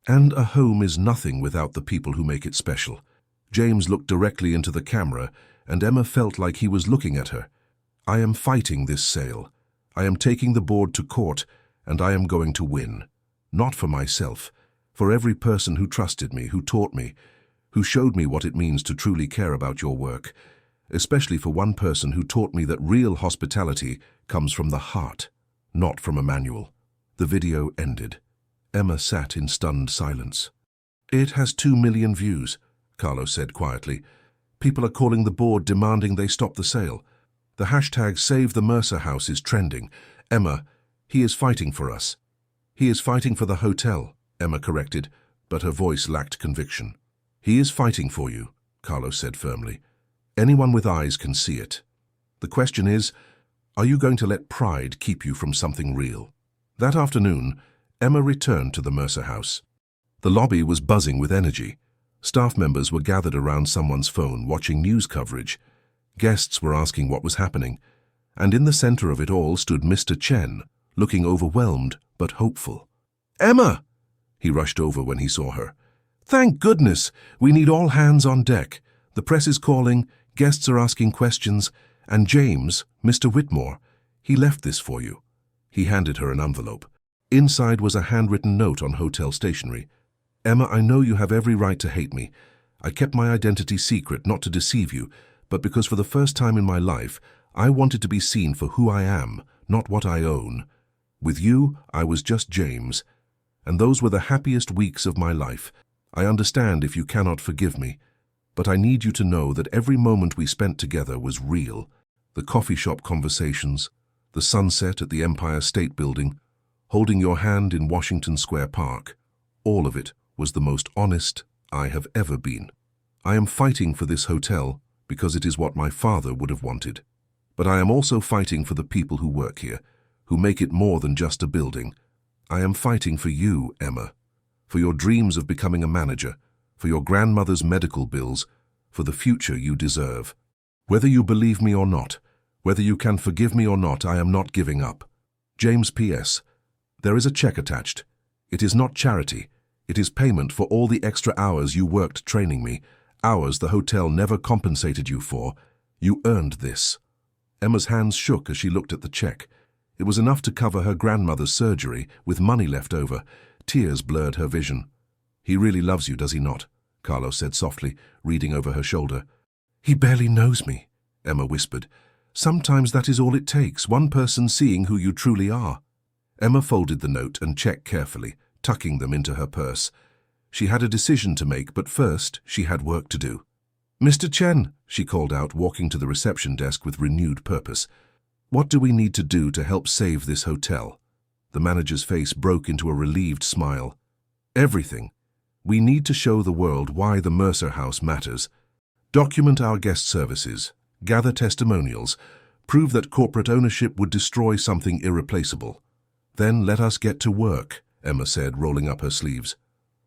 And a home is nothing without the people who make it special. James looked directly into the camera, and Emma felt like he was looking at her. I am fighting this sale. I am taking the board to court, and I am going to win. Not for myself, for every person who trusted me, who taught me, who showed me what it means to truly care about your work. especially for one person who taught me that real hospitality comes from the heart, not from a manual. The video ended. Emma sat in stunned silence. "It has 2 million views," Carlo said quietly. "People are calling the board demanding they stop the sale. The hashtag Save the Mercer House is trending. Emma, he is fighting for us." "He is fighting for the hotel," Emma corrected, but her voice lacked conviction. "He is fighting for you," Carlo said firmly. "Anyone with eyes can see it. The question is, are you going to let pride keep you from something real?" That afternoon, Emma returned to the Mercer House. The lobby was buzzing with energy. Staff members were gathered around someone's phone watching news coverage. Guests were asking what was happening. And in the center of it all stood Mr. Chen, looking overwhelmed but hopeful. "Emma!" He rushed over when he saw her. "Thank goodness! We need all hands on deck. The press is calling, guests are asking questions, and James, Mr. Whitmore, he left this for you." He handed her an envelope. Inside was a handwritten note on hotel stationery. "Emma, I know you have every right to hate me. I kept my identity secret not to deceive you, but because for the first time in my life, I wanted to be seen for who I am, not what I own. With you, I was just James, and those were the happiest weeks of my life. I understand if you cannot forgive me, but I need you to know that every moment we spent together was real. The coffee shop conversations, the sunset at the Empire State Building, holding your hand in Washington Square Park, all of it was the most honest I have ever been. I am fighting for this hotel because it is what my father would have wanted. But I am also fighting for the people who work here, who make it more than just a building. I am fighting for you, Emma, for your dreams of becoming a manager, for your grandmother's medical bills, for the future you deserve. Whether you believe me or not, whether you can forgive me or not, I am not giving up. James P.S. There is a check attached. It is not charity. It is payment for all the extra hours you worked training me, hours the hotel never compensated you for. You earned this." Emma's hands shook as she looked at the check. It was enough to cover her grandmother's surgery, with money left over. Tears blurred her vision. "He really loves you, does he not?" Carlo said softly, reading over her shoulder. "He barely knows me," Emma whispered. "Sometimes that is all it takes, one person seeing who you truly are." Emma folded the note and check carefully, tucking them into her purse. She had a decision to make, but first she had work to do. "Mr. Chen," she called out, walking to the reception desk with renewed purpose. "What do we need to do to help save this hotel?" The manager's face broke into a relieved smile. "Everything. We need to show the world why the Mercer House matters. Document our guest services, gather testimonials, prove that corporate ownership would destroy something irreplaceable. Then let us get to work," Emma said, rolling up her sleeves.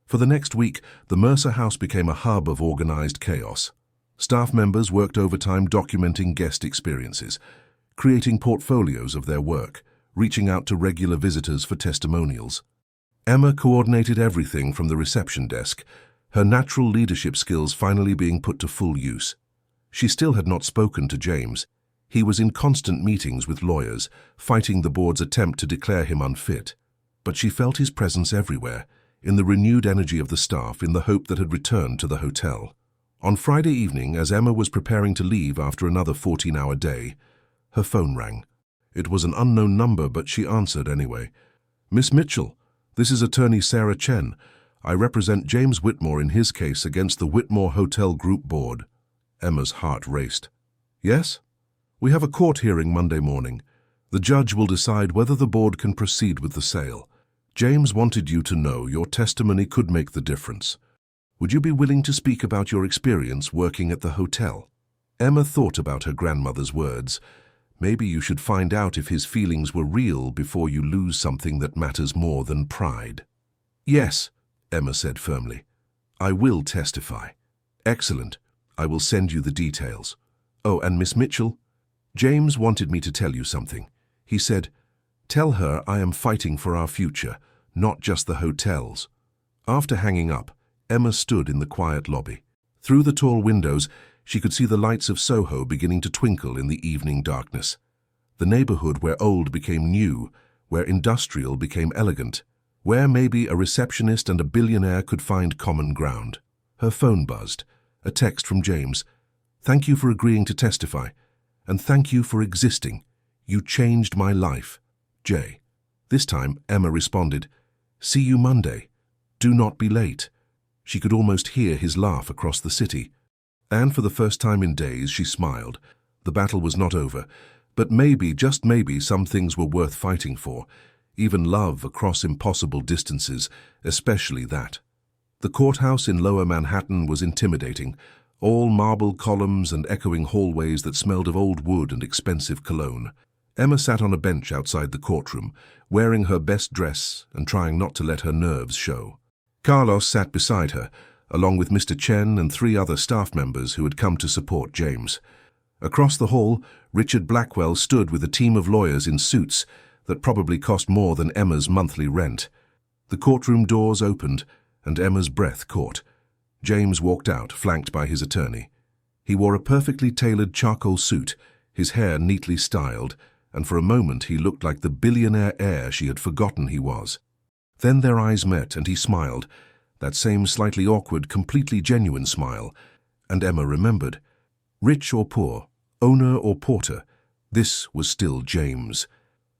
For the next week, the Mercer House became a hub of organized chaos. Staff members worked overtime documenting guest experiences, creating portfolios of their work, reaching out to regular visitors for testimonials. Emma coordinated everything from the reception desk, her natural leadership skills finally being put to full use. She still had not spoken to James. He was in constant meetings with lawyers, fighting the board's attempt to declare him unfit. But she felt his presence everywhere, in the renewed energy of the staff, in the hope that had returned to the hotel. On Friday evening, as Emma was preparing to leave after another 14-hour day, her phone rang. It was an unknown number, but she answered anyway. "Miss Mitchell, this is attorney Sarah Chen. I represent James Whitmore in his case against the Whitmore Hotel Group Board." Emma's heart raced. "Yes? We have a court hearing Monday morning. The judge will decide whether the board can proceed with the sale. James wanted you to know your testimony could make the difference. Would you be willing to speak about your experience working at the hotel?" Emma thought about her grandmother's words. Maybe you should find out if his feelings were real before you lose something that matters more than pride. "Yes," Emma said firmly. "I will testify." "Excellent. I will send you the details. Oh, and Miss Mitchell, James wanted me to tell you something. He said, 'Tell her I am fighting for our future, not just the hotel's.'" After hanging up, Emma stood in the quiet lobby. Through the tall windows, she could see the lights of Soho beginning to twinkle in the evening darkness. The neighborhood where old became new, where industrial became elegant, where maybe a receptionist and a billionaire could find common ground. Her phone buzzed. A text from James. Thank you for agreeing to testify, and thank you for existing. You changed my life. J. This time, Emma responded, "See you Monday. Do not be late." She could almost hear his laugh across the city. And for the first time in days, she smiled. The battle was not over, but maybe, just maybe, some things were worth fighting for. Even love across impossible distances, especially that. The courthouse in Lower Manhattan was intimidating, all marble columns and echoing hallways that smelled of old wood and expensive cologne. Emma sat on a bench outside the courtroom, wearing her best dress and trying not to let her nerves show. Carlos sat beside her, along with Mr. Chen and 3 other staff members who had come to support James. Across the hall, Richard Blackwell stood with a team of lawyers in suits that probably cost more than Emma's monthly rent. The courtroom doors opened, and Emma's breath caught. James walked out, flanked by his attorney. He wore a perfectly tailored charcoal suit, his hair neatly styled, and for a moment he looked like the billionaire heir she had forgotten he was. Then their eyes met, and he smiled, that same slightly awkward, completely genuine smile, and Emma remembered. Rich or poor, owner or porter, this was still James.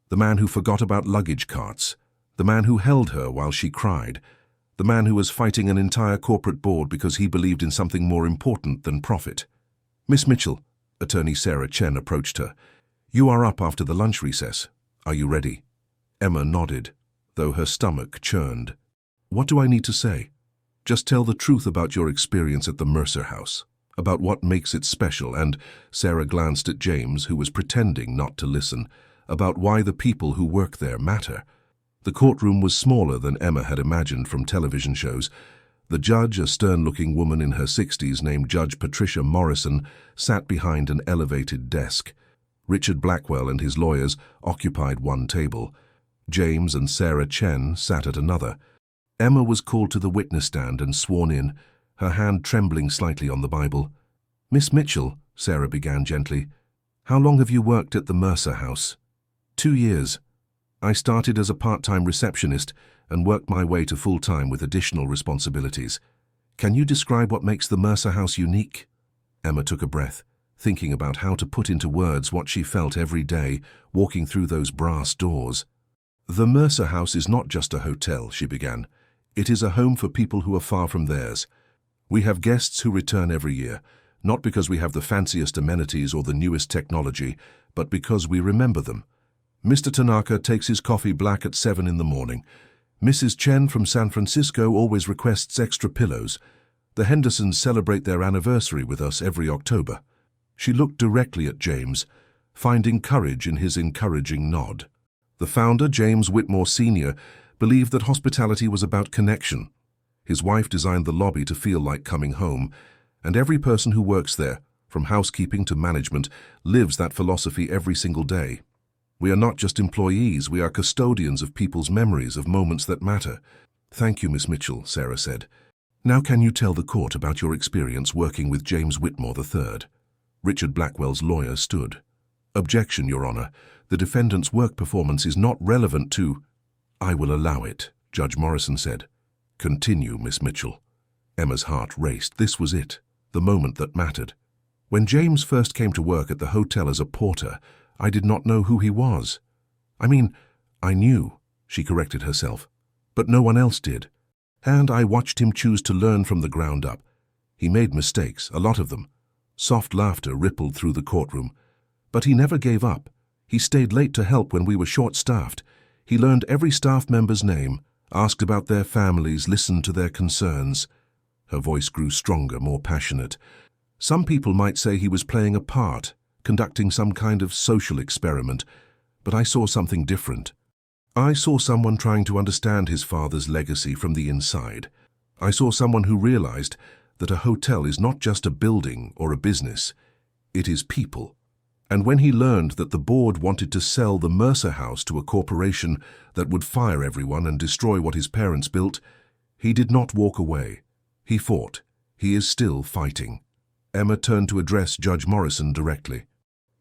The man who forgot about luggage carts, the man who held her while she cried, the man who was fighting an entire corporate board because he believed in something more important than profit. "Miss Mitchell," Attorney Sarah Chen approached her. "You are up after the lunch recess. Are you ready?" Emma nodded, though her stomach churned. "What do I need to say?" "Just tell the truth about your experience at the Mercer House, about what makes it special, and," Sarah glanced at James, who was pretending not to listen, "about why the people who work there matter." The courtroom was smaller than Emma had imagined from television shows. The judge, a stern-looking woman in her 60s named Judge Patricia Morrison, sat behind an elevated desk. Richard Blackwell and his lawyers occupied one table. James and Sarah Chen sat at another. Emma was called to the witness stand and sworn in, her hand trembling slightly on the Bible. "Miss Mitchell," Sarah began gently, "how long have you worked at the Mercer House?" 2 years. I started as a part-time receptionist and worked my way to full-time with additional responsibilities. Can you describe what makes the Mercer House unique?" Emma took a breath, thinking about how to put into words what she felt every day walking through those brass doors. "The Mercer House is not just a hotel," she began. "It is a home for people who are far from theirs. We have guests who return every year, not because we have the fanciest amenities or the newest technology, but because we remember them. Mr. Tanaka takes his coffee black at 7 in the morning. Mrs. Chen from San Francisco always requests extra pillows. The Hendersons celebrate their anniversary with us every October." She looked directly at James, finding courage in his encouraging nod. The founder, James Whitmore Sr., believed that hospitality was about connection. His wife designed the lobby to feel like coming home, and every person who works there, from housekeeping to management, lives that philosophy every single day. "We are not just employees, we are custodians of people's memories of moments that matter." "Thank you, Miss Mitchell," Sarah said. "Now can you tell the court about your experience working with James Whitmore III?" Richard Blackwell's lawyer stood. "Objection, Your Honor. The defendant's work performance is not relevant to—" "I will allow it," Judge Morrison said. "Continue, Miss Mitchell." Emma's heart raced. This was it, the moment that mattered. "When James first came to work at the hotel as a porter, I did not know who he was. I knew," she corrected herself, "but no one else did. And I watched him choose to learn from the ground up. He made mistakes, a lot of them." Soft laughter rippled through the courtroom. "But he never gave up. He stayed late to help when we were short-staffed. He learned every staff member's name, asked about their families, listened to their concerns." Her voice grew stronger, more passionate. "Some people might say he was playing a part, conducting some kind of social experiment, but I saw something different. I saw someone trying to understand his father's legacy from the inside. I saw someone who realized that a hotel is not just a building or a business, it is people. And when he learned that the board wanted to sell the Mercer House to a corporation that would fire everyone and destroy what his parents built, he did not walk away. He fought. He is still fighting." Emma turned to address Judge Morrison directly.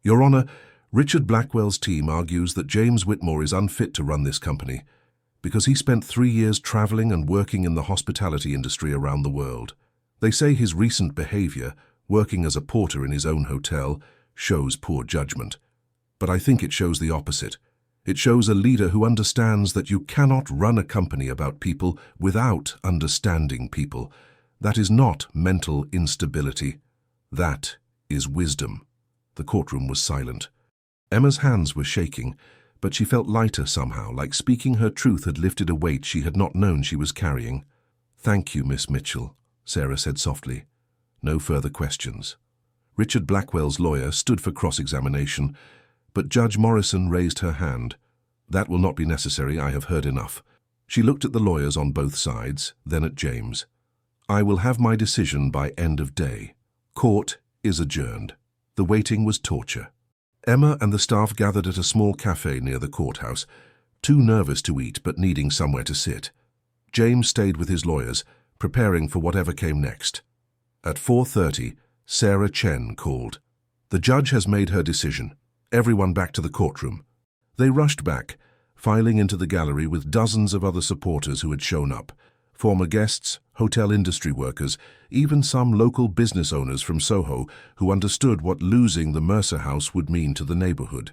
"Your Honor, Richard Blackwell's team argues that James Whitmore is unfit to run this company because he spent 3 years traveling and working in the hospitality industry around the world. They say his recent behavior, working as a porter in his own hotel, shows poor judgment. But I think it shows the opposite. It shows a leader who understands that you cannot run a company about people without understanding people. That is not mental instability. That is wisdom. The courtroom was silent. Emma's hands were shaking, but she felt lighter somehow, like speaking her truth had lifted a weight she had not known she was carrying. "Thank you, Miss Mitchell," Sarah said softly. No further questions. Richard Blackwell's lawyer stood for cross-examination, but Judge Morrison raised her hand. "That will not be necessary, I have heard enough." She looked at the lawyers on both sides, then at James. "I will have my decision by end of day. Court is adjourned." The waiting was torture. Emma and the staff gathered at a small cafe near the courthouse, too nervous to eat but needing somewhere to sit. James stayed with his lawyers, preparing for whatever came next. At 4:30, Sarah Chen called. "The judge has made her decision. Everyone back to the courtroom." They rushed back, filing into the gallery with dozens of other supporters who had shown up. Former guests, hotel industry workers, even some local business owners from Soho who understood what losing the Mercer house would mean to the neighborhood.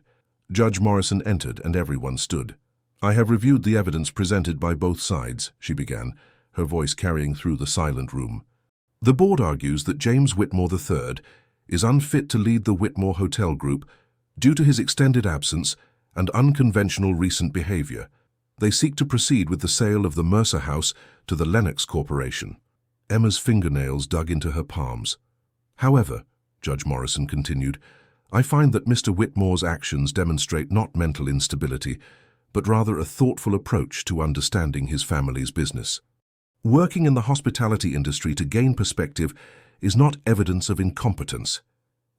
Judge Morrison entered and everyone stood. "I have reviewed the evidence presented by both sides," she began, her voice carrying through the silent room. "The board argues that James Whitmore III is unfit to lead the Whitmore Hotel Group due to his extended absence and unconventional recent behavior. They seek to proceed with the sale of the Mercer house to the Lennox Corporation." Emma's fingernails dug into her palms. "However," Judge Morrison continued, "I find that Mr. Whitmore's actions demonstrate not mental instability, but rather a thoughtful approach to understanding his family's business. Working in the hospitality industry to gain perspective is not evidence of incompetence.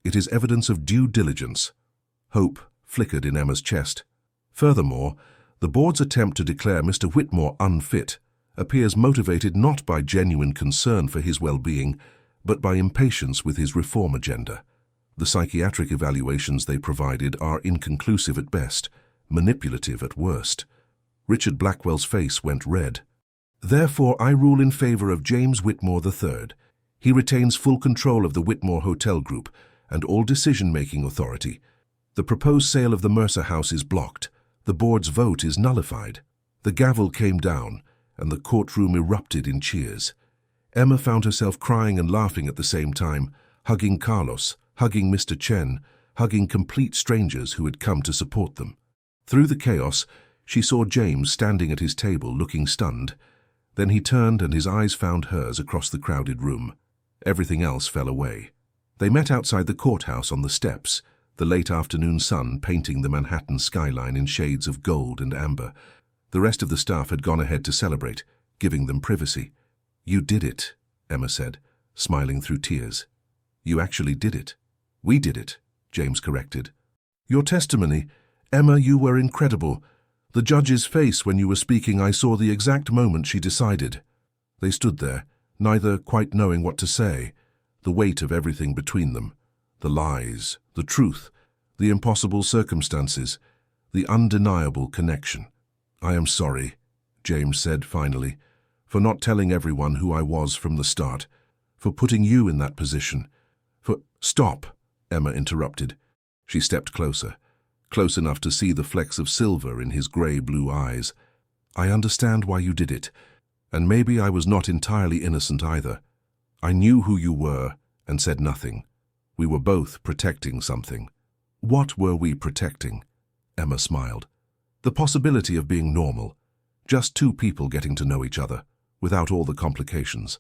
It is evidence of due diligence." Hope flickered in Emma's chest. "Furthermore, the board's attempt to declare Mr. Whitmore unfit appears motivated not by genuine concern for his well-being, but by impatience with his reform agenda. The psychiatric evaluations they provided are inconclusive at best, manipulative at worst." Richard Blackwell's face went red. "Therefore, I rule in favor of James Whitmore III. He retains full control of the Whitmore Hotel Group and all decision-making authority. The proposed sale of the Mercer house is blocked. The board's vote is nullified." The gavel came down, and the courtroom erupted in cheers. Emma found herself crying and laughing at the same time, hugging Carlos, hugging Mr. Chen, hugging complete strangers who had come to support them. Through the chaos, she saw James standing at his table looking stunned. Then he turned and his eyes found hers across the crowded room. Everything else fell away. They met outside the courthouse on the steps, the late afternoon sun painting the Manhattan skyline in shades of gold and amber. The rest of the staff had gone ahead to celebrate, giving them privacy. "You did it," Emma said, smiling through tears. "You actually did it." "We did it," James corrected. "Your testimony, Emma, you were incredible. The judge's face when you were speaking, I saw the exact moment she decided." They stood there, neither quite knowing what to say, the weight of everything between them. The lies, the truth, the impossible circumstances, the undeniable connection. "I am sorry," James said finally, "for not telling everyone who I was from the start, for putting you in that position, for—" "Stop," Emma interrupted. She stepped closer, close enough to see the flecks of silver in his grey-blue eyes. "I understand why you did it, and maybe I was not entirely innocent either. I knew who you were and said nothing. We were both protecting something." "What were we protecting?" Emma smiled. "The possibility of being normal, just two people getting to know each other, without all the complications."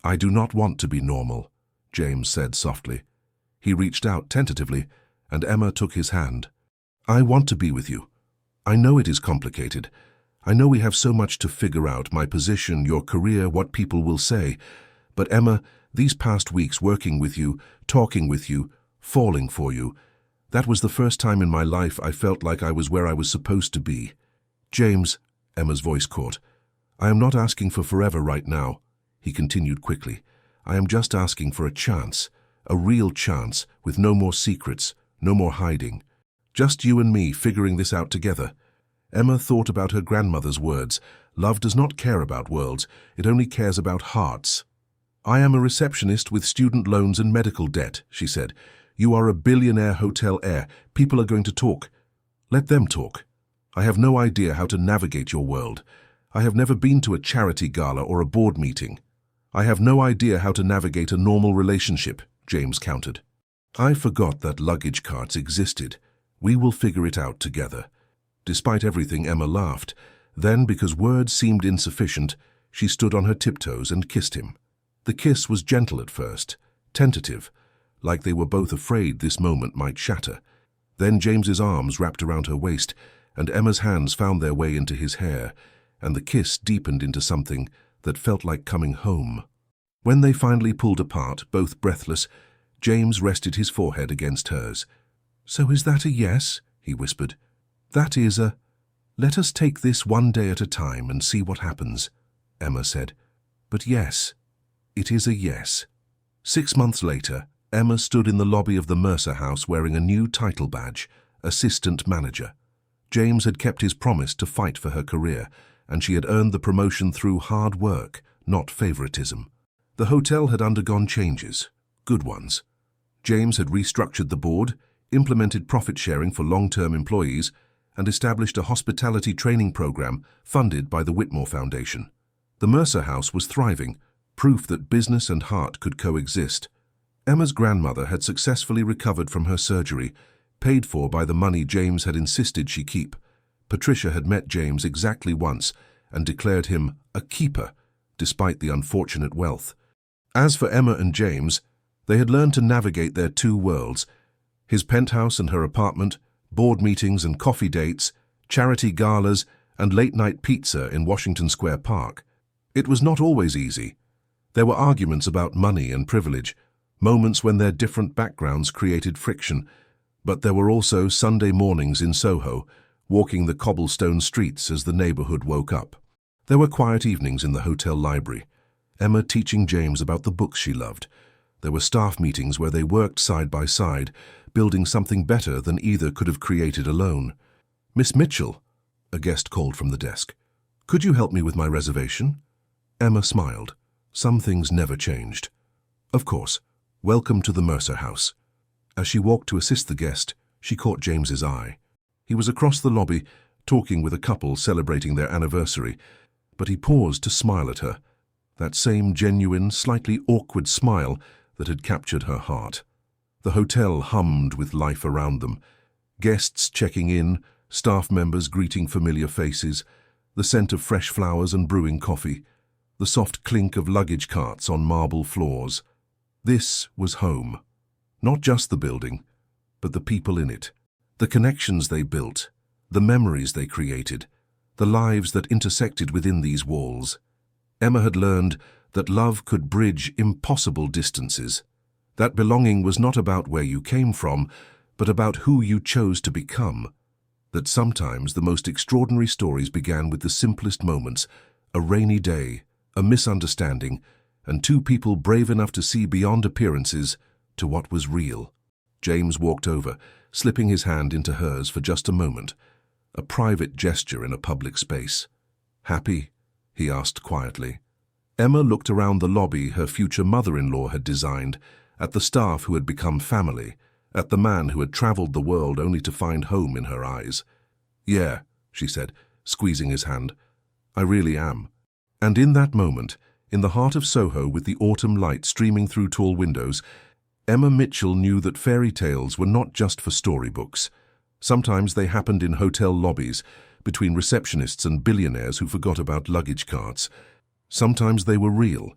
"I do not want to be normal," James said softly. He reached out tentatively, and Emma took his hand. "I want to be with you. I know it is complicated. I know we have so much to figure out, my position, your career, what people will say. But Emma, these past weeks working with you, talking with you, falling for you, that was the first time in my life I felt like I was where I was supposed to be." "James," Emma's voice caught, "I am not asking for forever right now," he continued quickly. "I am just asking for a chance, a real chance, with no more secrets, no more hiding. Just you and me figuring this out together." Emma thought about her grandmother's words. "Love does not care about worlds, it only cares about hearts." "I am a receptionist with student loans and medical debt," she said. "You are a billionaire hotel heir. People are going to talk. Let them talk. I have no idea how to navigate your world. I have never been to a charity gala or a board meeting. I have no idea how to navigate a normal relationship," James countered. "I forgot that luggage carts existed. We will figure it out together." Despite everything, Emma laughed. Then, because words seemed insufficient, she stood on her tiptoes and kissed him. The kiss was gentle at first, tentative, like they were both afraid this moment might shatter. Then James's arms wrapped around her waist, and Emma's hands found their way into his hair, and the kiss deepened into something that felt like coming home. When they finally pulled apart, both breathless, James rested his forehead against hers. "So is that a yes?" he whispered. "That is a... Let us take this one day at a time and see what happens," Emma said. "But yes, it is a yes." 6 months later, Emma stood in the lobby of the Mercer House wearing a new title badge, assistant manager. James had kept his promise to fight for her career, and she had earned the promotion through hard work, not favoritism. The hotel had undergone changes, good ones. James had restructured the board, implemented profit sharing for long-term employees, and established a hospitality training program funded by the Whitmore Foundation. The Mercer House was thriving, proof that business and heart could coexist. Emma's grandmother had successfully recovered from her surgery, paid for by the money James had insisted she keep. Patricia had met James exactly once and declared him a keeper, despite the unfortunate wealth. As for Emma and James, they had learned to navigate their two worlds, his penthouse and her apartment, board meetings and coffee dates, charity galas, and late-night pizza in Washington Square Park. It was not always easy. There were arguments about money and privilege, moments when their different backgrounds created friction, but there were also Sunday mornings in Soho, walking the cobblestone streets as the neighborhood woke up. There were quiet evenings in the hotel library, Emma teaching James about the books she loved. There were staff meetings where they worked side by side, building something better than either could have created alone. "Miss Mitchell," a guest called from the desk. "Could you help me with my reservation?" Emma smiled. Some things never changed. "Of course. Welcome to the Mercer House." As she walked to assist the guest, she caught James's eye. He was across the lobby, talking with a couple celebrating their anniversary, but he paused to smile at her, that same genuine, slightly awkward smile that had captured her heart. The hotel hummed with life around them, guests checking in, staff members greeting familiar faces, the scent of fresh flowers and brewing coffee, the soft clink of luggage carts on marble floors. This was home. Not just the building, but the people in it, the connections they built, the memories they created, the lives that intersected within these walls. Emma had learned that love could bridge impossible distances, that belonging was not about where you came from, but about who you chose to become, that sometimes the most extraordinary stories began with the simplest moments, a rainy day, a misunderstanding, and two people brave enough to see beyond appearances to what was real. James walked over, slipping his hand into hers for just a moment, a private gesture in a public space. "Happy?" he asked quietly. Emma looked around the lobby her future mother-in-law had designed, at the staff who had become family, at the man who had traveled the world only to find home in her eyes. "Yeah," she said, squeezing his hand. "I really am." And in that moment, in the heart of Soho with the autumn light streaming through tall windows, Emma Mitchell knew that fairy tales were not just for storybooks. Sometimes they happened in hotel lobbies, between receptionists and billionaires who forgot about luggage carts. Sometimes they were real,